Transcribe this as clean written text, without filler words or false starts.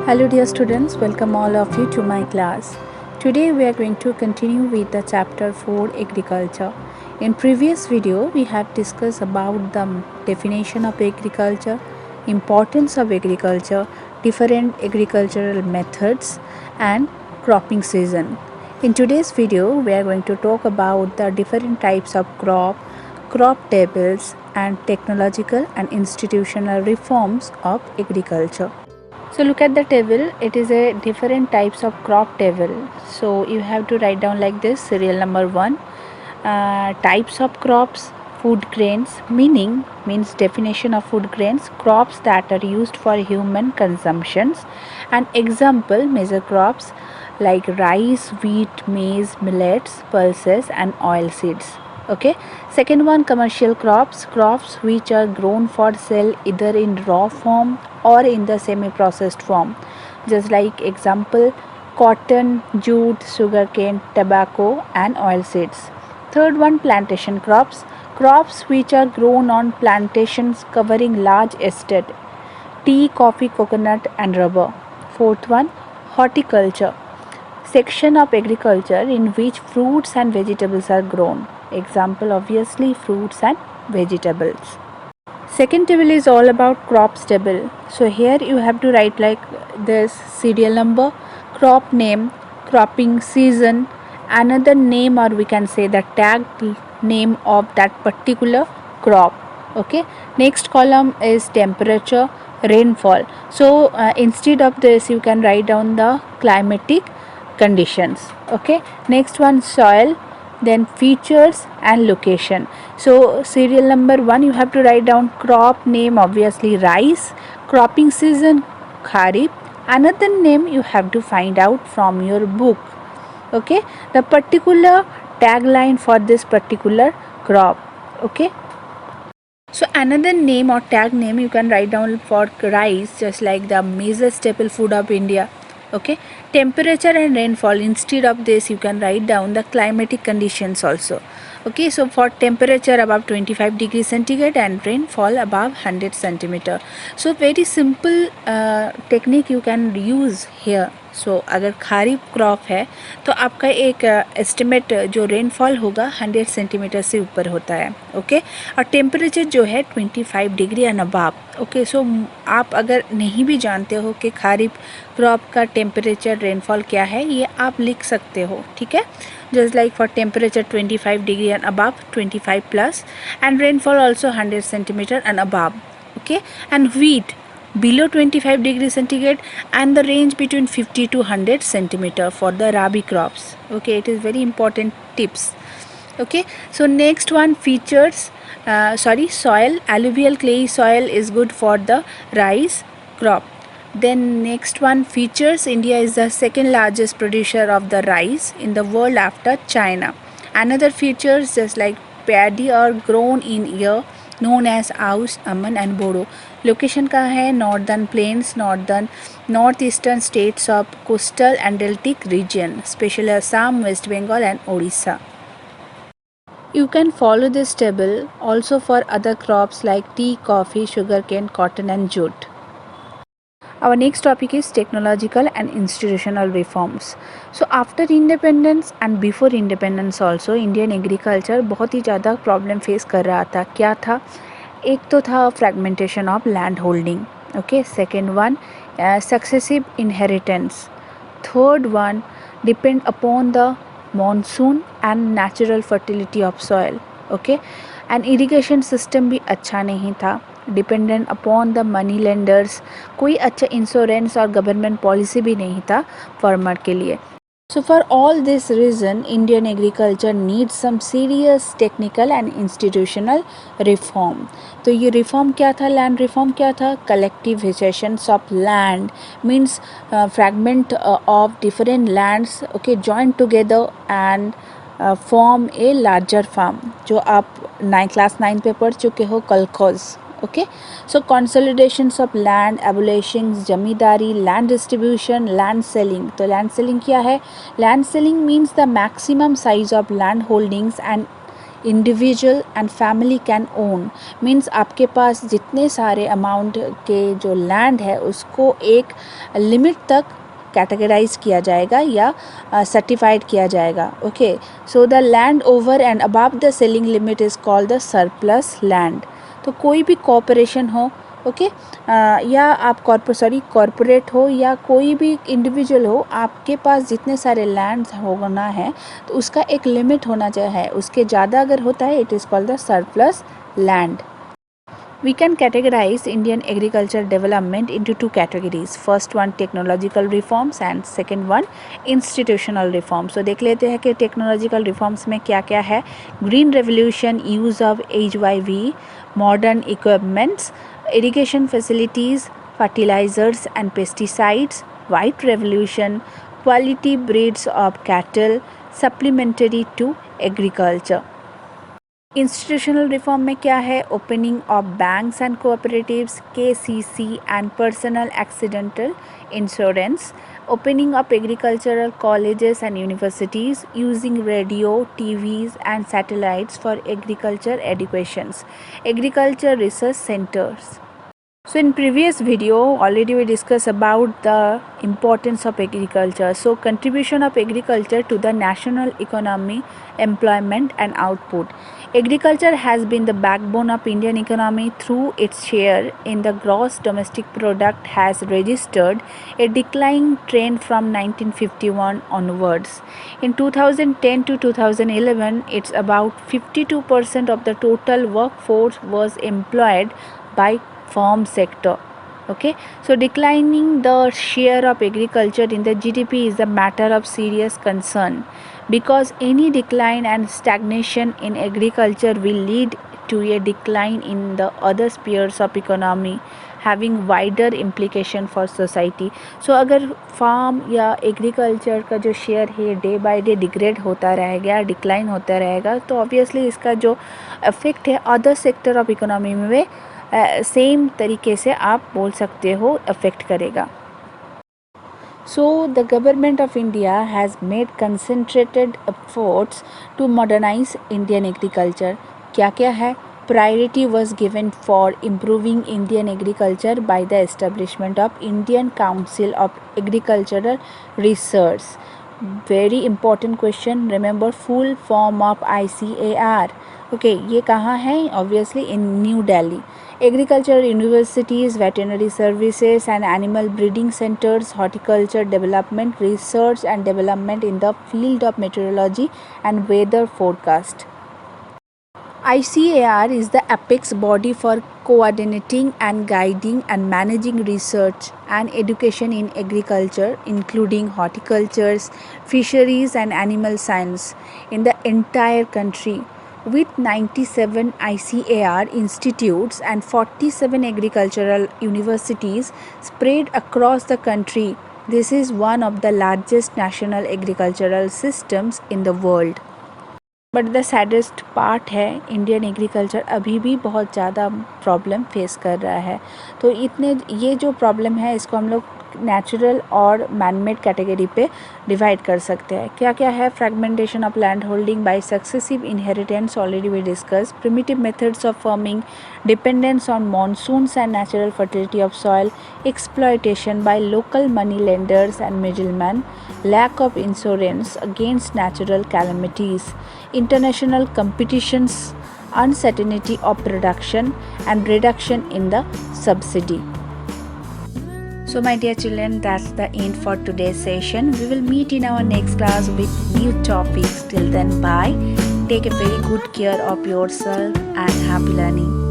Hello dear students, welcome all of you to my class. Today we are going to continue with the chapter 4 agriculture. In previous video we have discussed about the definition of agriculture, importance of agriculture, different agricultural methods and cropping season. In today's video we are going to talk about the different types of crop tables and technological and institutional reforms of agriculture. So look at the table, it is a different types of crop table. So you have to write down like this: serial number 1, types of crops, food grains, means definition of food grains, crops that are used for human consumptions, and example major crops like rice, wheat, maize, millets, pulses and oil seeds. Okay, second one, commercial crops which are grown for sale either in raw form or in the semi processed form, just like example cotton, jute, sugarcane, tobacco and oil seeds. Third one, plantation crops which are grown on plantations covering large estate, tea, coffee, coconut and rubber. Fourth one, horticulture, section of agriculture in which fruits and vegetables are grown. Example obviously fruits and vegetables. Second table is all about crops table. So here you have to write like this: serial number, crop name, cropping season, another name, or we can say the tag name of that particular crop. Okay, next column is temperature, rainfall. So instead of this you can write down the climatic conditions. Okay, next one, soil, then features and location. So serial number 1 you have to write down crop name, obviously rice, cropping season kharif, another name you have to find out from your book. Okay, the particular tagline for this particular crop. Okay, so another name or tag name you can write down for rice, just like the major staple food of India. Okay, temperature and rainfall, instead of this you can write down the climatic conditions also. Okay, so for temperature above 25 degrees centigrade and rainfall above 100 centimeter. So very simple technique you can use here. सो अगर kharif crop है तो आपका एक estimate जो rainfall होगा 100 centimetre से ऊपर होता है. ओके, और टेम्परेचर जो है 25 डिग्री एंड अबाव. ओके, सो आप अगर नहीं भी जानते हो कि खारिफ क्रॉप का टेम्परेचर रेनफॉल क्या है, ये आप लिख सकते हो. ठीक है, just like for temperature 25 degree and above, 25 plus, and rainfall also 100 centimeter and above. Okay, and wheat below 25 degree centigrade and the range between 50 to 100 centimeter for the rabi crops. Okay, it is very important tips. Okay, so next one, features, soil, alluvial clay soil is good for the rice crop. Then next one, features, India is the second largest producer of the rice in the world after China. Another features, just like paddy are grown in here known as Aus, Aman and Bodo. Location कहाँ है? Northern plains, northeastern states of coastal and deltic region, especially Assam, West Bengal and Odisha. You can follow this table also for other crops like tea, coffee, sugarcane, cotton and jute. Our next topic is technological and institutional reforms. So after independence and before independence also, Indian agriculture बहुत ही ज़्यादा problem face कर रहा था. क्या था? एक तो था fragmentation of land holding. Okay, second one successive inheritance. Third one depend upon the monsoon and natural fertility of soil. Okay, and irrigation system भी अच्छा नहीं था, dependent upon the money lenders. कोई अच्छा इंश्योरेंस और गवर्नमेंट पॉलिसी भी नहीं था फार्मर के लिए. So for all this reason Indian agriculture needs some serious technical and institutional reform. तो ये रिफॉर्म क्या था? लैंड रिफॉर्म क्या था? कलेक्टिव हिसेशंस of land means fragment of different lands. Okay, join together and form a larger farm, जो आप class 9 पे पढ़ चुके हो, कलखोज. Okay, so consolidations of land, abolitions, zamindari, land distribution, land selling. तो land selling क्या है? Land selling means the maximum size of land holdings and individual and family can own, means आपके पास जितने सारे अमाउंट के जो लैंड है उसको एक लिमिट तक कैटेगराइज किया जाएगा या सर्टिफाइड किया जाएगा. Okay, so the land over and above the selling limit is called the surplus land. तो कोई भी कॉर्पोरेशन हो, ओके, या आप कॉर्पोरेट हो या कोई भी इंडिविजुअल हो, आपके पास जितने सारे लैंड्स होना है तो उसका एक लिमिट होना चाहिए. उसके ज़्यादा अगर होता है it is called the surplus land. We can categorize Indian agriculture development into two categories. First one technological reforms and second one institutional reforms. So देख लेते हैं कि technological reforms में क्या क्या है. Green revolution, use of HYV, modern equipments, irrigation facilities, fertilizers and pesticides. White revolution, quality breeds of cattle, supplementary to agriculture. Institutional reform में क्या है? Opening of banks and cooperatives, KCC and personal accidental insurance, opening up agricultural colleges and universities, using radio, TVs and satellites for agriculture educations, agriculture research centers. So in previous video already we discussed about the importance of agriculture. So contribution of agriculture to the national economy, employment and output. Agriculture has been the backbone of Indian economy. Through its share in the gross domestic product has registered a declining trend from 1951 onwards. In 2010 to 2011, it's about 52% of the total workforce was employed by farm sector. Okay, so declining the share of agriculture in the GDP is a matter of serious concern, because any decline and stagnation in agriculture will lead to a decline in the other spheres of economy, having wider implication for society. So अगर farm या agriculture का जो share है day by day degrade होता रहेगा, decline होता रहेगा, तो ऑब्वियसली इसका जो इफ़ेक्ट है अदर सेक्टर ऑफ इकोनॉमी में सेम तरीके से आप बोल सकते हो अफेक्ट करेगा. So the government of India has made concentrated efforts to modernize Indian agriculture. क्या क्या है? Priority was given for improving Indian agriculture by the establishment of Indian Council of Agricultural Research. Very important question. Remember full form of ICAR. Okay, ये कहाँ है? Obviously in New Delhi. Agricultural universities, veterinary services and animal breeding centers, horticulture development, research and development in the field of meteorology and weather forecast. ICAR is the apex body for coordinating and guiding and managing research and education in agriculture, including horticulture, fisheries and animal science in the entire country. With 97 ICAR institutes and 47 agricultural universities spread across the country, this is one of the largest national agricultural systems in the world. But the saddest part है Indian agriculture अभी भी बहुत ज़्यादा problem face कर रहा है. तो इतने ये जो प्रॉब्लम है इसको हम लोग नेचुरल और मैनमेड कैटेगरी पे डिवाइड कर सकते हैं. क्या क्या है? Fragmentation of land holding by successive inheritance, already we discuss. Primitive methods of farming, dependence on monsoons and natural fertility of soil, exploitation by local money lenders and middleman, lack of insurance against natural calamities, international competitions, uncertainty of production and reduction in the subsidy. So my dear children, that's the end for today's session. We will meet in our next class with new topics. Till then, bye. Take a very good care of yourself and happy learning.